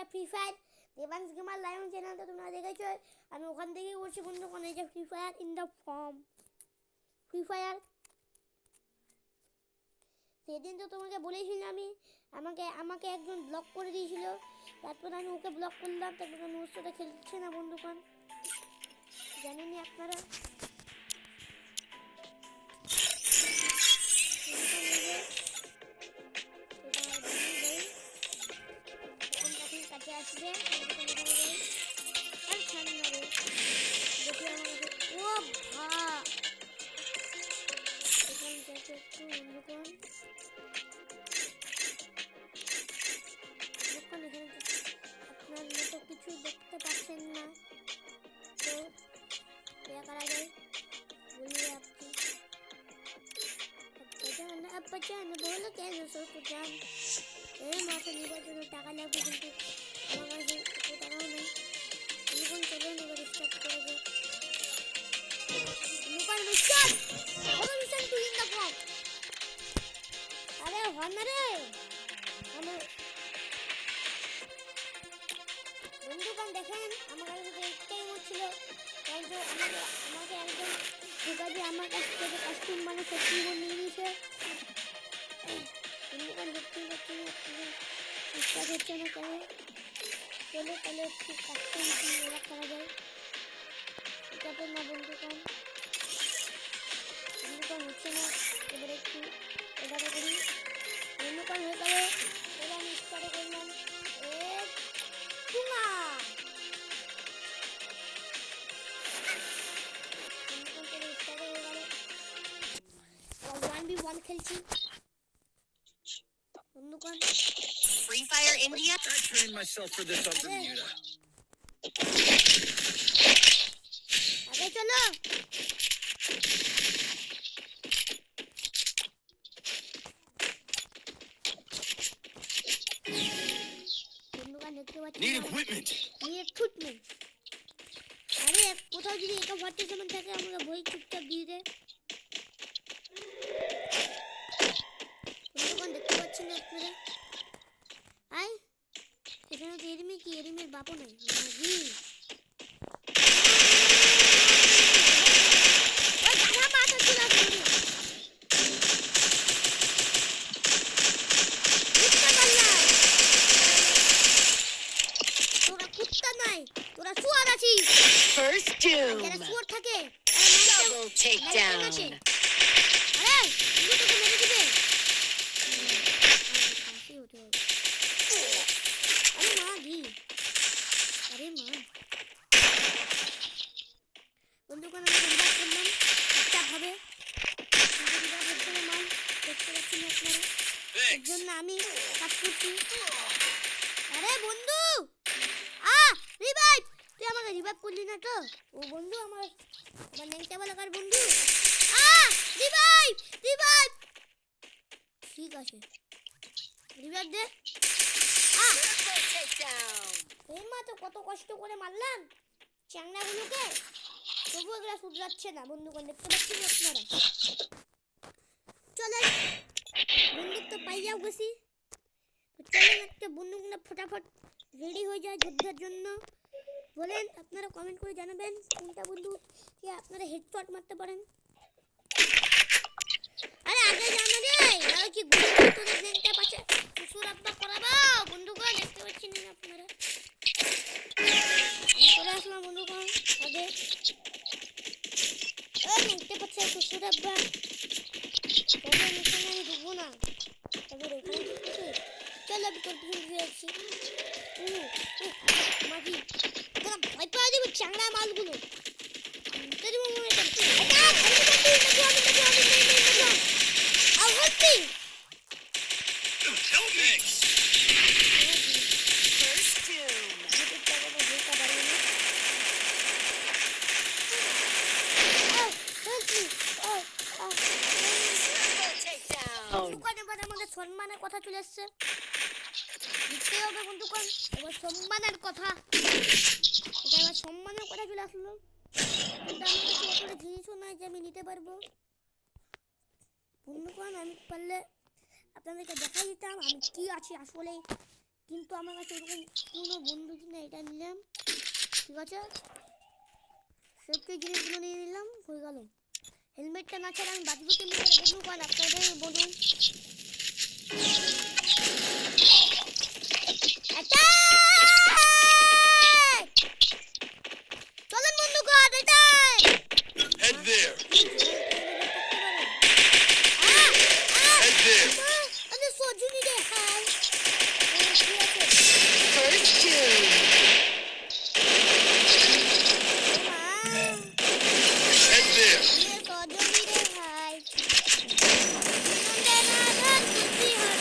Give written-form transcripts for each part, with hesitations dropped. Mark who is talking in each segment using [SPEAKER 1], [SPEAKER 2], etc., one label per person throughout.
[SPEAKER 1] এটা free fire Debansh gamer live চ্যানেলটা তোমরা দেখেছো, আমি ওখান থেকেই বলছি বন্ধুগণ, এই যে free fire in the form free fire. সেদিন তো তোমাকে বলেছিলাম আমি, আমাকে একজন ব্লক করে দিয়েছিল, তারপর আমি ওকে ব্লক করলাম, তারপর আমি ওর সাথে খেলছে না বন্ধুগণ, জানেননি আপনারা। কাছে আসবে আর ছাড় না রে, দেখি আমাকে ও ভা এখান থেকে একটু বন্ধুগণ এখানে আপনার মতো কিছুই দেখতে পাচ্ছেন না, তো क्या करा जाए बोलिए आपकी अब जान बोलो क्या सो तो जान माथा নির্বাচনের টাকা লাগবে, কিন্তু আমার কাছে এত টাকাও নেই। এখন চলুন এবার স্টার্ট করব। লুকান মিশন বড় mission to in the form. আরে হন না রে আমার বন্ধুগণ, দেখেন আমার কাছে তো একটাই মোট ছিল, তাই তো আমাকে একজন ঢোকাতে আমার কাছ থেকে কাস্টম মানে সত্যি নিয়ে নিয়েছে বন্ধুগণ। দেখতেই পাচ্ছেন বিশ্বাস হচ্ছে না কেন। চলো তাহলে একটু কাস্টম ওরা করা যায়, এটা তো না বন্ধুগণ হচ্ছে না। এবারে একটু এবারে করি বন্ধুগণ, হয়ে গেল। এবার আমি স্টার্ট করলাম টুঙা 1v1 খেলছি বন্ধুগণ।
[SPEAKER 2] Free Fire India.
[SPEAKER 3] I trained myself for this on Bermuda.
[SPEAKER 1] আগে চলো বন্ধুগণ, দেখতে পাচ্ছি
[SPEAKER 3] Need equipment.
[SPEAKER 1] আরে কোথাও যদি একা ভর্তি যেমন থাকে আমাকে বই চুপচাপ দিয়ে দে বন্ধুগণ। দেখতে পাচ্ছেন না আপনারা? আয় এখানে তো এরিমি কি এরিমির বাপও নাই নাকি?
[SPEAKER 2] First doom.
[SPEAKER 1] যারা শুয়োর থাকে
[SPEAKER 2] Double takedown.
[SPEAKER 1] আরে তুমি তোকে মেরে দিবে। আরে মা দি আরে মা বন্ধুগণ, আমি রিভাইভ করলাম ঠিকঠাক ভাবে, রিভাইভ হচ্ছে না মাল, দেখতে পাচ্ছেন আপনারা, এর জন্য আমি কাজ করছি। আরে বন্ধু রিভাইভ, তুই আমাকে রিভাইভ করলি না তো? ও বন্ধু আমার নেংটা বালাকার বন্ধু, রিভাইভ রিভাইভ, ঠিক আছে রিভাইভ দে। এই মা তো কত কষ্ট করে মারলাম চ্যাংড়াগুলোকে, তবু এগুলো শুধরাচ্ছে না বন্ধুগণ, দেখতে পাচ্ছেন আপনারা। চলেন বন্দুক তো পাই যাও গেছি, চলেন একটা বন্দুক না ফটাফট রেডি হয়ে যায় যুদ্ধের জন্য। বলেন আপনারা কমেন্ট করে জানাবেন কোনটা বন্ধু কি আপনারা হেডশট মারতে পারেন। আরে আগে জানা রে আর কি গুলি তোদের নেংটা পাছে শ্বশুর আব্বা করাবো বন্ধুগণ, দেখতে পাচ্ছেন না আপনারা? আমি করে আসলাম বন্ধুগণ আগে, ওই নেংটা পাছে শ্বশুর আব্বা তবে মিশন আমি ঢুকবো না, তবে এখানে ঢুকতেছি। চলো ভিতর ঢুকে যাচ্ছি। মাটি তোরা ভয় পাওয়া যাবে চাংড়া মালগুলো তোর মনে করছি সম্মানের কথা চলে এসছে, দিতে হবে বন্ধুগণ এবার সম্মানের কথা, এটা এবার সম্মানের কথা চলে আসলো, কিন্তু আমার কাছে একটা জিনিসও নাই যে আমি নিতে পারবো বন্ধুগণ। আমি পারলে আপনাদেরকে দেখাই দিতাম আমি কি আছি আসলে, কিন্তু আমার কাছে ওরকম কোনো বন্দুক নেই, এটা নিলাম, ঠিক আছে, সেফটি জিনিসগুলো নিয়ে নিলাম, হয়ে গেল। হেলমেটটা না ছাড়া আমি বাঁচবো কেমনি করে বলুন, কারণ আপনাদের বলুন। চলেন বন্ধুগণ, এটাই
[SPEAKER 3] Head there.
[SPEAKER 1] Ah!
[SPEAKER 3] Head there.
[SPEAKER 1] আমি সজুনি রে, hi
[SPEAKER 2] First doom.
[SPEAKER 3] Head there.
[SPEAKER 1] সজুনি রে, হাই নন্দনাথন বুদ্ধি হয়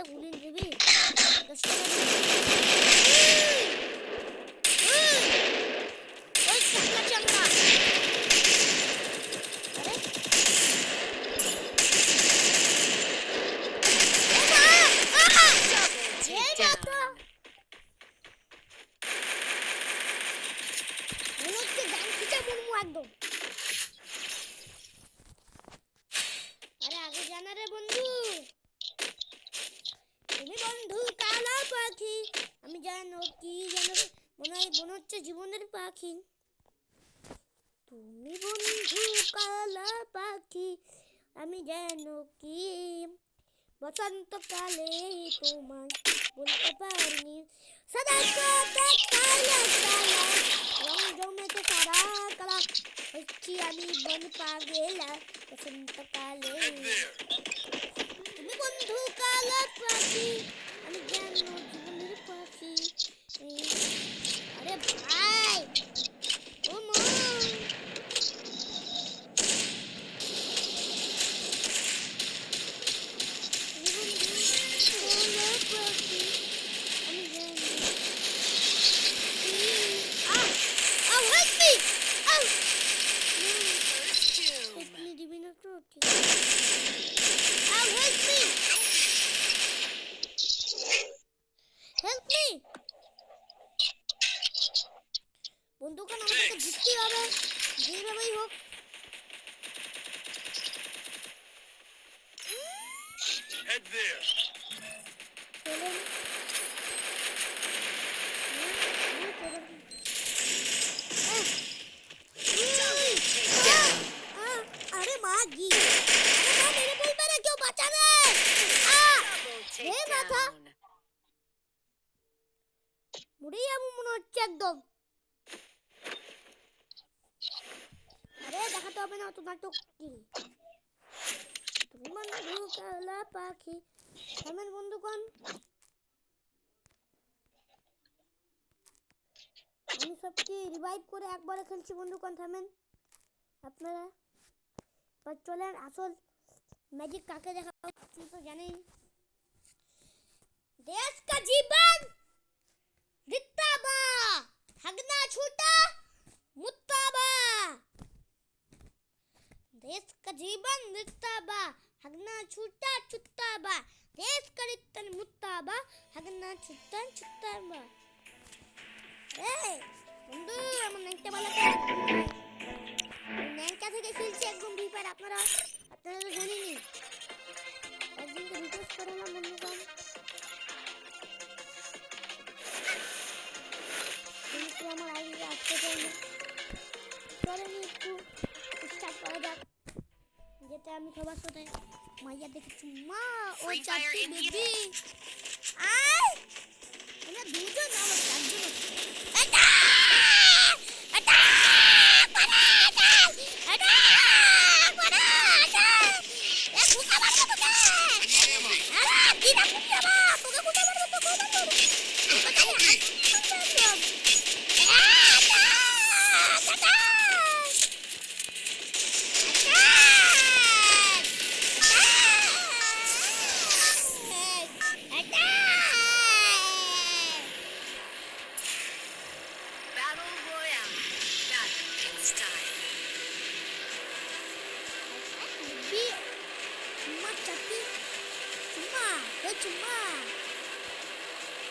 [SPEAKER 1] গুলিন দেবি 10 টাকা ওই চাকলা চাকলা
[SPEAKER 2] Takedown.
[SPEAKER 1] মনে হচ্ছে গান খিচা বলবো একদম। আরে আগে জানা রে বন্ধু, তুমি বন্ধু কালো পাখি, আমি জানো কি জানো মনে হচ্ছে জীবনের পাখি। তুমি বন্ধু কালো পাখি, আমি জানো কি বসন্তকালে তোমায় বলতে পারিনি। সদা সদা কালা কালা রং জমেছে সারা কালা, হচ্ছি আমি বন পাগেলা বসন্তকালে।
[SPEAKER 3] Head there.
[SPEAKER 1] তুমি বন্ধু কালো পাখি, আমি জানো জীবনের পাখি। আরে ভাই ও মা, বন্ধুকান আমাদেরকে জিততে হবে যেভাবেই হোক।
[SPEAKER 3] Head there.
[SPEAKER 1] চলেন আরে মা গি, আরে মা মেরে ফেলবে না, কেউ বাঁচাবে।
[SPEAKER 2] Double
[SPEAKER 1] মাথা।
[SPEAKER 2] takedown.
[SPEAKER 1] মরে যাবো মনে হচ্ছে একদম। আরে দেখাতে হবে না তোমার তো কি, তুমি বন্ধু কালা পাখি। থামেন বন্ধুগণ, আমি সবকে রিভাইভ করে একবারে খেলছি বন্ধুগণ, থামেন আপনারা। এবার চলেন আসল ম্যাজিক কাকে দেখা তো জানেই। देश का जीवन रित्ताबा हगना छूटा मुत्ताबा, देश का जीवन रित्ताबा हगना छूटा छुत्ताबा, देश का रित्तन मुत्ताबा हगना छूटा छुत्ताबा। এই বন্ধু আমার ন্যাংটা বালাটা ন্যাংটা থেকে খেলছি একদম বিপার, আপনারা তো জানেনই। একদিন তো রিকোয়েস্ট করলাম বন্ধুগণ, কিন্তু আমার আইডি আসতে চাই না। চলেন একটু স্টার্ট করা যাক, যেটা আমি সবার সাথে মাইয়া দেখেছি। মা ও
[SPEAKER 2] Free Fire
[SPEAKER 1] চাচি
[SPEAKER 2] India.
[SPEAKER 1] বেবি আই আমরা দুজন না আমরা চারজন আছি। এটা এটা পারা এটা পারা এটা এ কুকা মারবো তোকে। আরে কি না কুকা মার তোকে, কুকা মারবো তো কুকা মারবো
[SPEAKER 3] Help me.
[SPEAKER 2] Battle Royale. Battle in style.
[SPEAKER 1] cuma capi cuma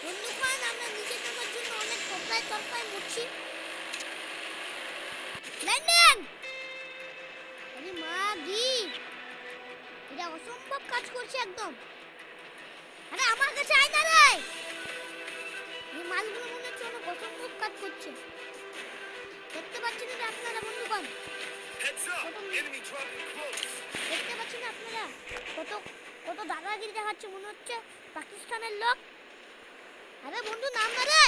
[SPEAKER 1] বন্ধুগণ আমরা নিচে নামার জন্য অনেক তরকায় তরকায় মুছি। ল্যান্ডিং আরে মা গি অসম্ভব কাজ করছে একদম। আরে আমার কাছে আয় না রে। এই মালগুলো মনে হচ্ছে অনেক অসম্ভব কাজ করছে। দেখতে পাচ্ছেন না আপনারা বন্ধুগণ?
[SPEAKER 3] Heads up. Enemy dropping close.
[SPEAKER 1] দেখতে পাচ্ছেন আপনারা কত কত দাদাগিরি দেখাচ্ছে, মনে হচ্ছে পাকিস্তানের লোক। আরে বন্ধু নাম না রে।